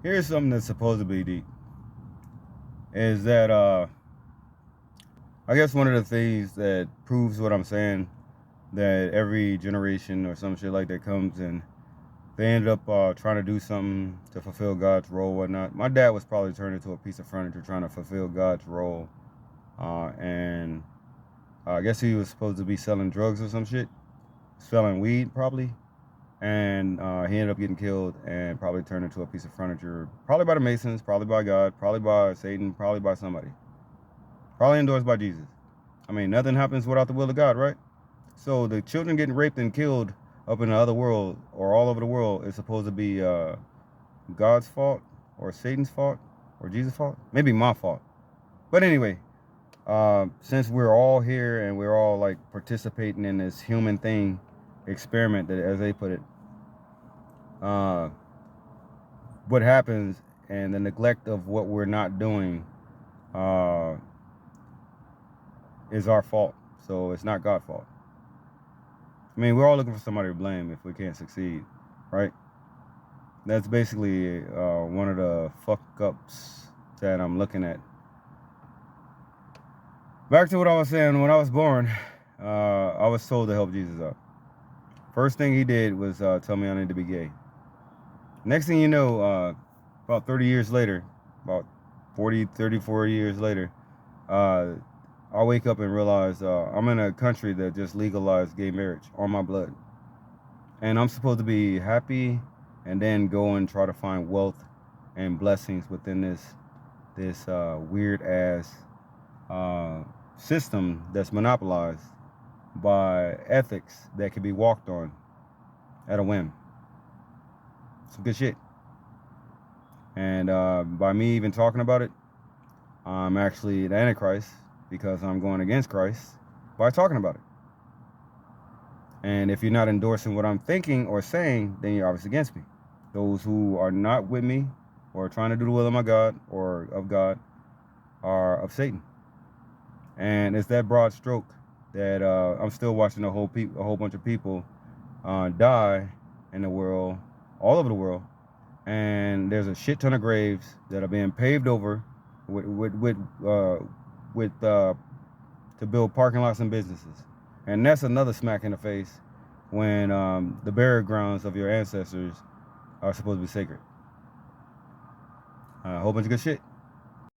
Here's something that's supposedly deep. Is that I guess one of the things that proves what I'm saying, that every generation or some shit like that comes and they ended up trying to do something to fulfill God's role, whatnot. My dad was probably turned into a piece of furniture trying to fulfill God's role, and I guess he was supposed to be selling drugs or some shit, selling weed probably, and he ended up getting killed and probably turned into a piece of furniture, probably by the Masons, probably by God, probably by Satan, probably by somebody, probably endorsed by Jesus. I mean, nothing happens without the will of God, right? So the children getting raped and killed up in the other world or all over the world is supposed to be God's fault or Satan's fault or Jesus' fault? Maybe my fault. But anyway, since we're all here and we're all like participating in this human thing experiment, that as they put it, uh, what happens and the neglect of what we're not doing uh, is our fault. So it's not God's fault. I mean, we're all looking for somebody to blame if we can't succeed, right? That's basically one of the fuck ups that I'm looking at. Back to what I was saying. When I was born, I was told to help Jesus out. First thing he did was tell me I need to be gay. Next thing you know, about 30 years later, about 40, 34 years later, uh, I wake up and realize I'm in a country that just legalized gay marriage on my blood. And I'm supposed to be happy and then go and try to find wealth and blessings within this weird ass system that's monopolized by ethics that can be walked on at a whim. Some good shit. And by me even talking about it, I'm actually the Antichrist because I'm going against Christ by talking about it. And if you're not endorsing what I'm thinking or saying, then you're obviously against me. Those who are not with me or trying to do the will of my God or of God are of Satan. And it's that broad stroke that I'm still watching a whole bunch of people die in the world, all over the world, and there's a shit ton of graves that are being paved over to build parking lots and businesses, and that's another smack in the face when the burial grounds of your ancestors are supposed to be sacred. A whole bunch of good shit.